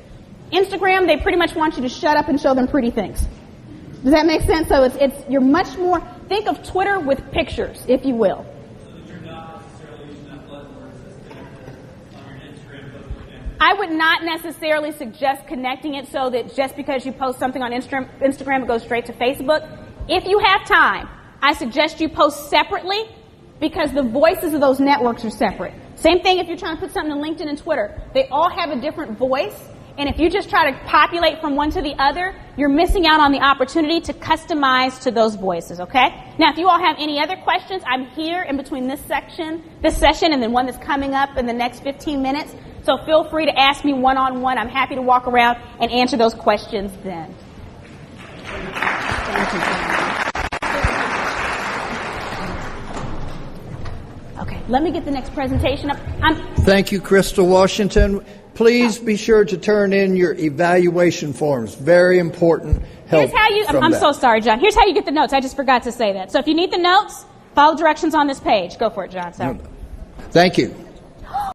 Instagram, they pretty much want you to shut up and show them pretty things. Does that make sense? So you're much more, think of Twitter with pictures, if you will. So that you're not necessarily using that buzzword system on your Instagram post again. I would not necessarily suggest connecting it so that just because you post something on Instagram, it goes straight to Facebook. If you have time, I suggest you post separately because the voices of those networks are separate. Same thing if you're trying to put something on LinkedIn and Twitter. They all have a different voice. And if you just try to populate from one to the other, you're missing out on the opportunity to customize to those voices, okay? Now, if you all have any other questions, I'm here in between this session, and then one that's coming up in the next 15 minutes. So feel free to ask me one-on-one. I'm happy to walk around and answer those questions then. Thank you. Okay, let me get the next presentation up. Thank you, Crystal Washington. Please be sure to turn in your evaluation forms. Very important help. Here's how you, I'm so sorry, John. Here's how you get the notes. I just forgot to say that. So if you need the notes, follow directions on this page. Go for it, John. So. Thank you.